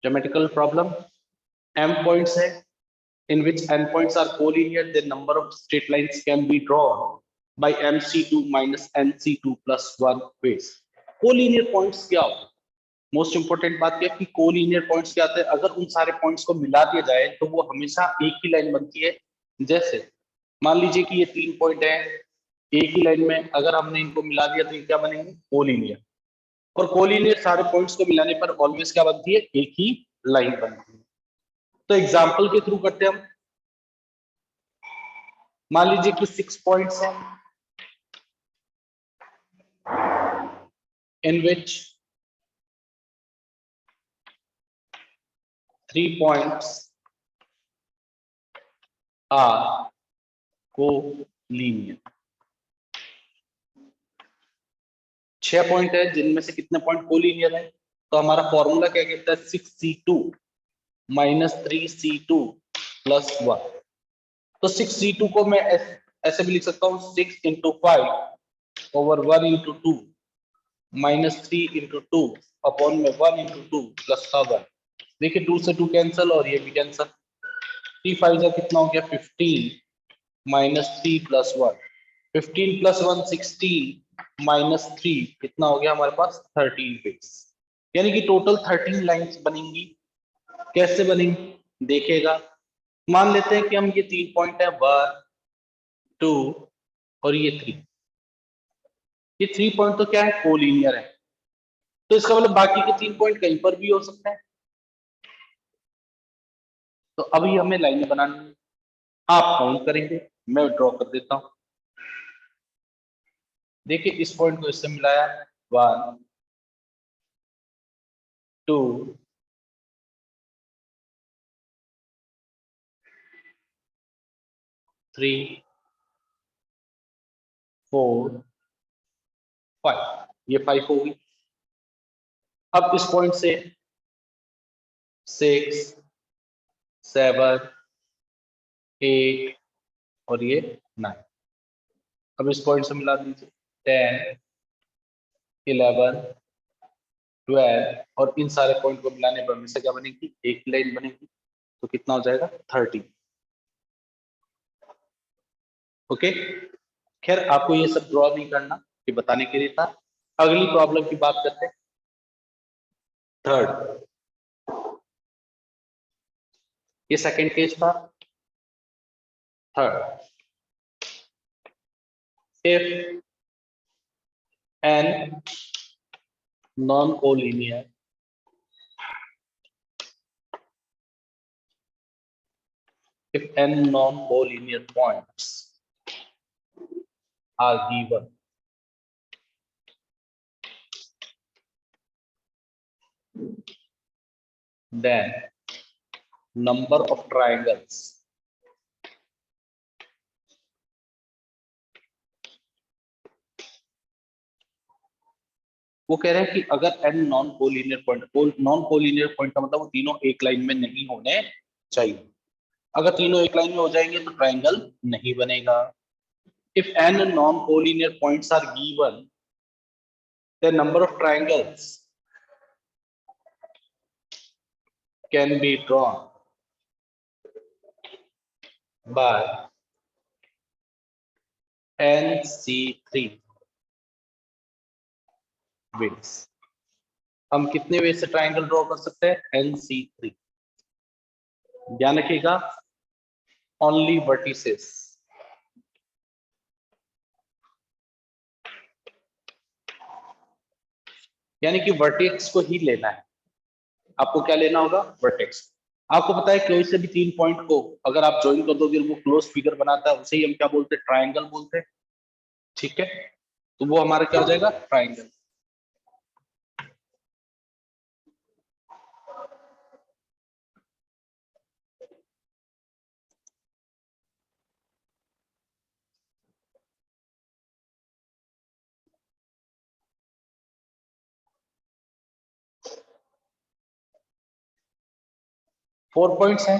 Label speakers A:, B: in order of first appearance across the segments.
A: Geometrical problem. M points है, in which n points are collinear, the number of straight lines can be drawn by mc2 minus nc2 plus 1 ways. Collinear points क्या होता है? Most important बात क्या है कि collinear points क्या आते हैं? अगर उन सारे पॉइंट्स को मिला दिया जाए तो वो हमेशा एक ही लाइन बनती है। जैसे मान लीजिए कि ये 3 पॉइंट है एक ही लाइन में, अगर हमने इनको मिला दिया तो ये क्या बनेंगे? कोलिनियर। और कोलिनियर सारे पॉइंट्स को मिलाने पर ऑलवेज क्या बनती है? एक ही लाइन बनती है। तो एग्जाम्पल के थ्रू करते हैं हम। मान लीजिए कि 6 पॉइंट्स हैं in which 3 points are collinear। 6 point है जिनमें से कितने पॉइंट कोलिनियर है? तो हमारा फॉर्मूला क्या कहता है? 6c2 minus 3c2 plus 1। तो 6c2 को मैं ऐसे भी लिख सकता हूँ 6 into 5 over 1 into 2 minus 3 into 2 upon में 1 इंटू 2 प्लस 7। देखिए 2 से 2 कैंसिल और ये भी कैंसिल। 3 5 का कितना हो गया? 15 माइनस 3 प्लस 1। 15 प्लस 1 16 माइनस 3 कितना हो गया हमारे पास? 13 पिक्स। यानी कि टोटल 13 लाइंस बनेंगी। कैसे बनेंगी देखिएगा। मान लेते हैं कि हम ये 3 पॉइंट है 1 2 और ये 3। ये 3 पॉइंट तो क्या है? कोलिनियर है। तो इसका मतलब बाकी के 3 पॉइंट कहीं पर भी हो सकते हैं। तो अभी हमें लाइनें बनानी है। आप काउंट करेंगे, मैं ड्रॉ कर देता हूं। देखिए इस पॉइंट को इससे मिलाया 1 2 3 4 5। ये 5 होगी। अब इस पॉइंट से 6 7 8 और ये 9। अब इस पॉइंट से मिला दीजिए 10 11 12 और इन सारे पॉइंट को मिलाने पर हमेशा क्या बनेगी? एक ही लाइन बनेगी। तो कितना हो जाएगा? 30। ओके। खैर आपको ये सब ड्रॉ नहीं करना, ये बताने के लिए था। अगली प्रॉब्लम की बात करते हैं। थर्ड, ये सेकंड केस था। Third, if n non collinear if n non-collinear points are given, then number of triangles वो कह रहे हैं कि अगर n नॉन कोलिनियर पॉइंट का मतलब वो तीनों एक लाइन में नहीं होने चाहिए। अगर तीनों एक लाइन में हो जाएंगे तो ट्रायंगल नहीं बनेगा। If n non-collinear points are given, the number of triangles can be drawn by NC3 ways। हम कितने वे से ट्रायंगल ड्रॉ कर सकते हैं? NC3। ध्यान रखिएगा, ओनली वर्टिसेस। यानी कि वर्टेक्स को ही लेना है। आपको क्या लेना होगा? वर्टेक्स। आपको पता है कोई से भी 3 पॉइंट को अगर आप ज्वाइन कर दोगे वो क्लोज फिगर बनाता है, उसे ही हम क्या बोलते हैं? ट्रायंगल बोलते हैं। ठीक है, तो वो हमारा क्या हो जाएगा? ट्रायंगल। 4 पॉइंट्स हैं।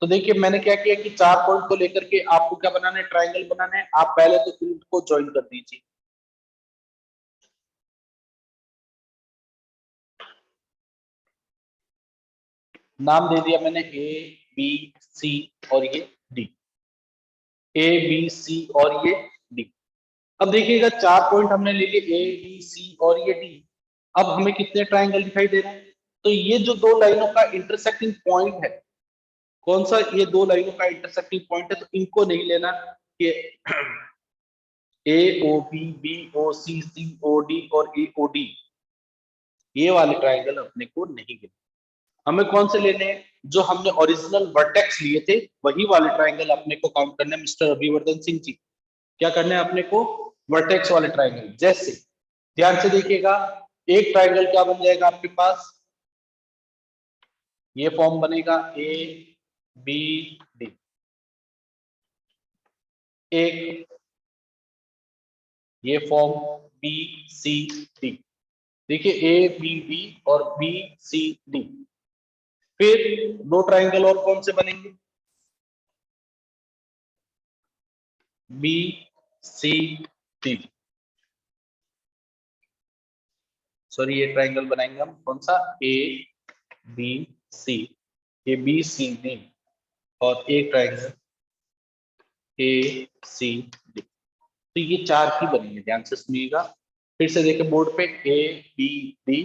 A: तो देखिए मैंने क्या किया कि 4 पॉइंट को लेकर के आपको क्या बनाना है? ट्रायंगल बनाना है। आप पहले तो इनको ज्वाइन कर दीजिए। नाम दे दिया मैंने ए बी सी और ये डी, ए बी सी और ये डी। अब देखिएगा 4 पॉइंट हमने ले लिए ए बी सी और ये डी। अब हमें कितने ट्राइंगल दिखाई दे रहे हैं? तो ये जो दो लाइनों का इंटरसेक्टिंग पॉइंट है, कौन सा? ये दो लाइनों का इंटरसेक्टिंग पॉइंट है, तो इनको नहीं लेना कि ए ओ बी, बी ओ सी, सी ओ डी और ए ओ डी, ये वाले ट्राइंगल अपने को नहीं लेने। हमें कौन से लेने हैं? जो हमने ओरिजिनल वर्टेक्स लिए थे वही वाले ट्राइंगल अपने को काउंट करने हैं मिस्टर अभिवर्धन सिंह जी। क्या करना है अपने को? वर्टेक्स वाले ट्राइंगल। जैसे ध्यान से देखिएगा, एक ट्राइंगल क्या बन जाएगा आपके पास? ये फॉर्म बनेगा ए बी डी। एक ये फॉर्म बी सी डी। देखिए ए बी डी और बी सी डी। फिर दो ट्राइंगल और कौन से बनेंगे? B C D. सॉरी, ये ट्राइंगल बनाएंगे हम कौन सा? ए बी सी, ये बी सी डी और एक ट्राइंगल ए सी डी। तो ये चार की बनेंगे, ध्यान से सुनिएगा। फिर से देखिए बोर्ड पे, A B D,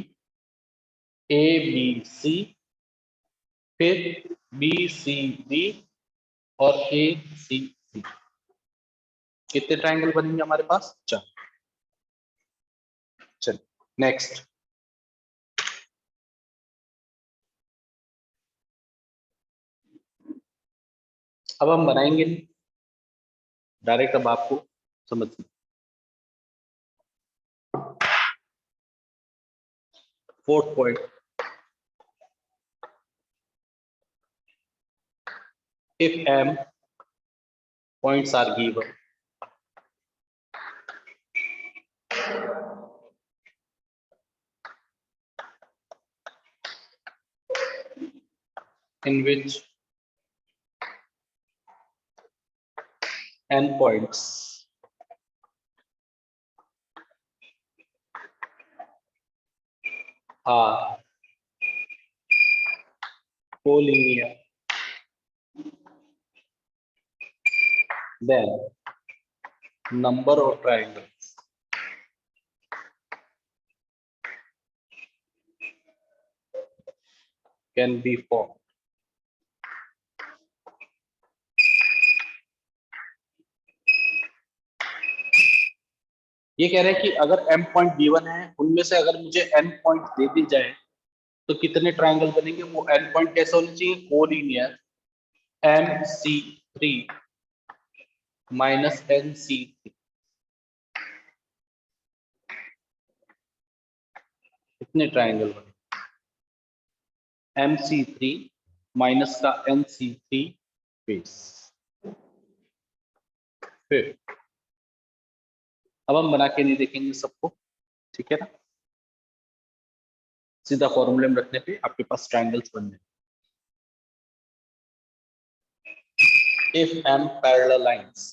A: A B C, फिर बी सी डी और ए सी डी। कितने ट्राइंगल बनेंगे हमारे पास? चार। चलिए नेक्स्ट। अब हम बनाएंगे डायरेक्ट, अब आपको समझ। Fourth point, if m points are given, in which n points are collinear, then number of triangles can be formed. ये कह रहे हैं कि अगर m पॉइंट गिवन है, उनमें से अगर मुझे n पॉइंट दे दी जाए तो कितने ट्राइंगल बनेंगे? वो n पॉइंट कैसे होने चाहिए? Collinear, MC3 minus NC3। कितने ट्राइंगल बने? MC3 माइनस का NC3 बेस। फिर अब हम बना के नहीं देखेंगे सबको, ठीक है ना? सीधा फॉर्मूले में रखने पे आपके पास ट्राइंगल्स बन जाए। If m parallel lines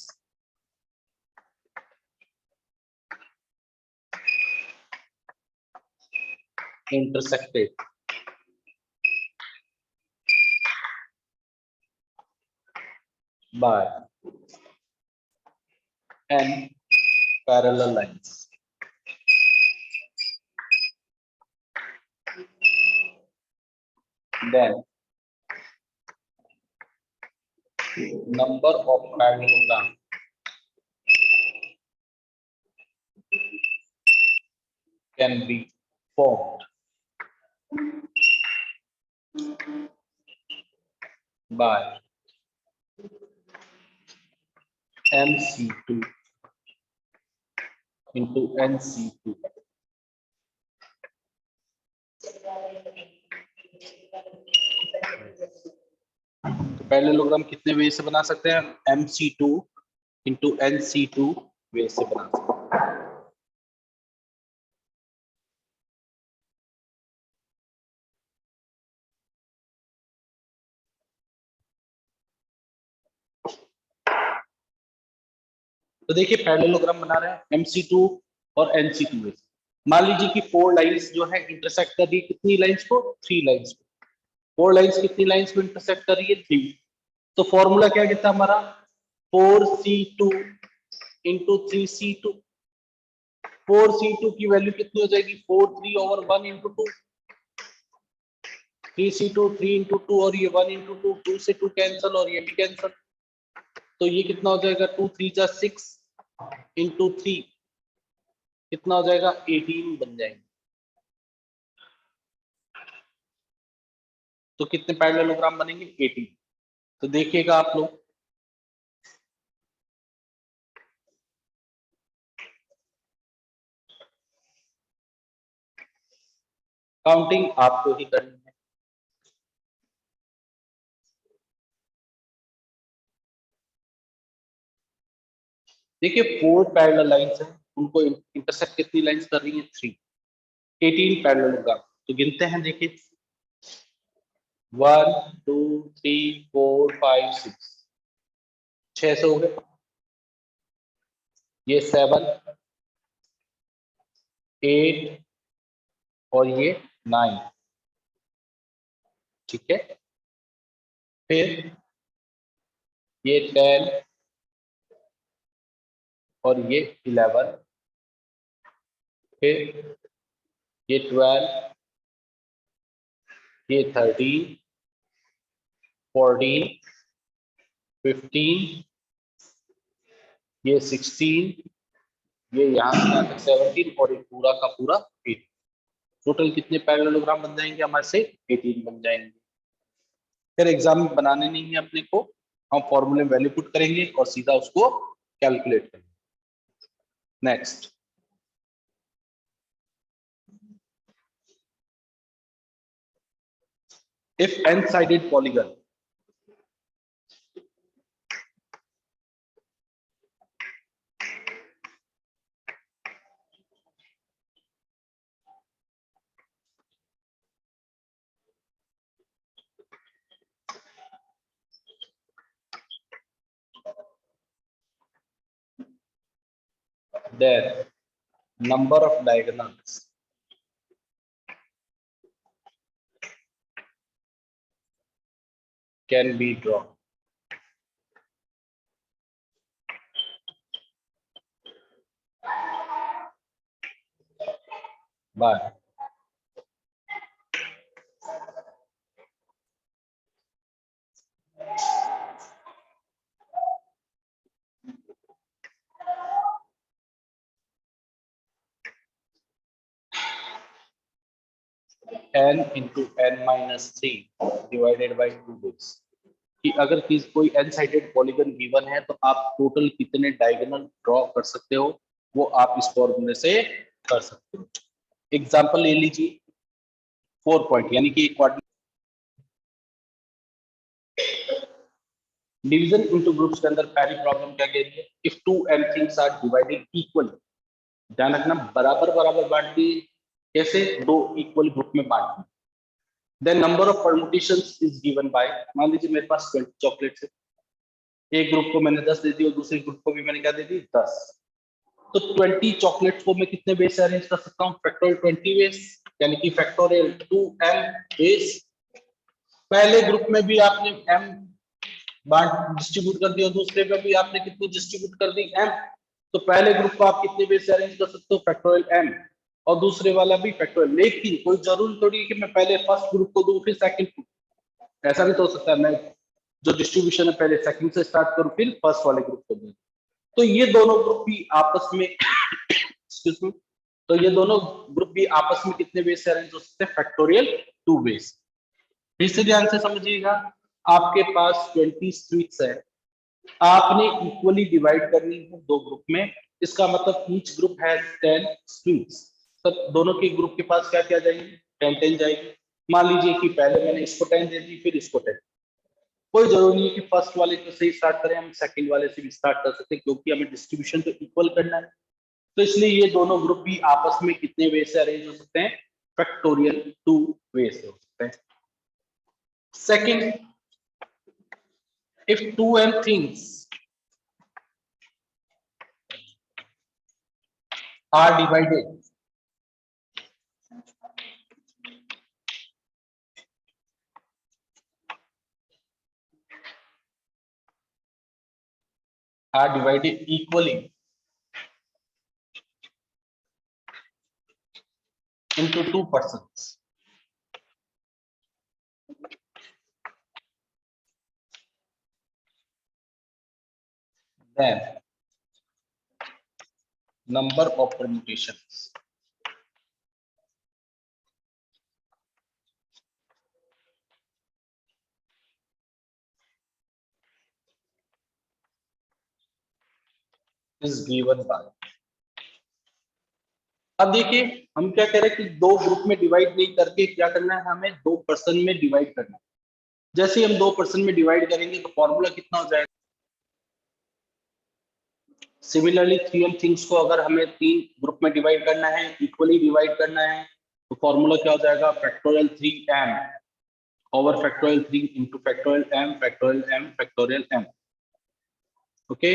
A: intersected by n parallel lines, then number of parallelogram can be formed by MC2 into NC2। तो पैरेललोग्राम कितने वे से बना सकते हैं? MC2 into NC2 वे से बना सकते हैं। तो देखिए पैरेललोग्राम बना रहे हैं MC2 और NC2 वे से। मान लीजिए कि 4 लाइंस जो है इंटरसेक्ट कर रही, कितनी लाइंस को? 3 लाइंस को। 4 लाइंस कितनी लाइंस को इंटरसेक्ट कर रही है? 3। तो फॉर्मूला क्या कहता है हमारा? 4c2 into 3c2। 4c2 की वैल्यू कितनी हो जाएगी? 4 3 ओवर 1 इंटू 2। 3c2 3 इंटू 2 और ये 1 इंटू 2, 2 से 2 कैंसिल और ये भी कैंसिल। तो ये कितना हो जाएगा? 2 3 जा 6 इंटू 3 कितना हो जाएगा? 18 बन जाएंगे। तो कितने पैरेललोग्राम बनेंगे? 18। तो देखिएगा आप लोग, काउंटिंग आपको ही करनी है। देखिए 4 पैरेलल लाइंस हैं, उनको इंटरसेक्ट कितनी लाइंस कर रही हैं? 3। 18 पैरेललोग्राम। तो गिनते हैं, देखिए 1 2 3 4 5 6, 6 से हो गए। ये 7 8 और ये 9, ठीक है। फिर ये 10 और ये 11, फिर ये 12, ये 13 14 15, ये 16, ये यहाँ से यहाँ तक 17 और ये पूरा का पूरा 8। टोटल कितने पैरेललोग्राम बन जाएंगे हमारे से? 18 बन जाएंगे। फिर एग्जाम में बनाने नहीं है अपने को, हम फॉर्मूले में वैल्यू पुट करेंगे और सीधा उसको कैलकुलेट करेंगे। Next, if n-sided polygon then number of diagonals can be drawn by n into n minus 3 divided by 2 base। कि अगर कोई n साइडेड पॉलीगन गिवन है तो आप टोटल कितने डायगोनल ड्रॉ कर सकते हो, वो आप इस फॉर्मूले से कर सकते हो। एग्जांपल ले लीजिए, 4 पॉइंट यानी कि डिवीजन इनटू ग्रुप्स के अंदर पहली प्रॉब्लम क्या कह रही है? If two n things are divided equally, ध्यान रखना बराबर बराबर बांट दी। कैसे? दो इक्वल ग्रुप में बांट दी। Then number of permutations is given by, मान लीजिए मेरे पास 20 चॉकलेट्स है, एक ग्रुप को मैंने 10 दे दी और दूसरे ग्रुप को भी मैंने क्या दे दी? 10। तो 20 चॉकलेट्स को मैं कितने बेस से अरेंज कर सकता हूँ? फैक्टोरियल 20 बेस, यानी कि फैक्टोरियल 2m बेस। पहले ग्रुप में भी आपने m बांट डिस्ट्रीब्यूट कर दिया, दूसरे में भी आपने कितनी डिस्ट्रीब्यूट कर दी? m। तो पहले ग्रुप को आप कितने बेस से अरेंज कर सकते हो? फैक्टोरियल m, और दूसरे वाला भी फैक्टोरियल। लेकिन कोई जरूरी थोड़ी है कि मैं पहले फर्स्ट ग्रुप को दूं फिर सेकंड को, ऐसा भी तो हो सकता है मैं जो डिस्ट्रीब्यूशन है पहले सेकंड से स्टार्ट करूं फिर फर्स्ट वाले ग्रुप को दूं। तो ये दोनों ग्रुप भी आपस में एक्सक्यूज मी, तो ये दोनों ग्रुप भी आपस में कितने बेस से अरेंज हो सकते हैं? Factorial 2 base. फिर से ध्यान से समझिएगा, आपके पास 20 स्वीट्स है, आपने इक्वली डिवाइड करनी है दो ग्रुप में। इसका मतलब ईच ग्रुप हैज 10 स्वीट्स। सब दोनों के ग्रुप के पास क्या क्या जाएंगे? 10 10 जाएगी। मान लीजिए कि पहले मैंने इसको 10 दे दी फिर इसको 10। कोई जरूरी नहीं है कि फर्स्ट वाले से ही स्टार्ट करें, हम सेकंड वाले से भी स्टार्ट कर सकते हैं, क्योंकि हमें डिस्ट्रीब्यूशन तो इक्वल करना है। तो इसलिए ये दोनों ग्रुप भी आपस में कितने वे से अरेंज हो सकते हैं? फैक्टोरियल 2 वे से हो सकते हैं। Second, if 2m things are divided are divided equally into two persons, then number of permutations is given by। अब देखिए हम क्या कह रहे हैं कि दो ग्रुप में डिवाइड नहीं करके क्या करना है, हमें दो पर्सन में डिवाइड करना है। जैसे ही हम दो पर्सन में डिवाइड करेंगे तो फॉर्मूला कितना हो जाएगा। सिमिलरली थ्री एम थिंग्स को अगर हमें तीन ग्रुप में डिवाइड करना है, इक्वली डिवाइड करना है, तो फॉर्मूला क्या हो जाएगा, factorial 3m over factorial 3 into factorial m factorial m factorial m। Okay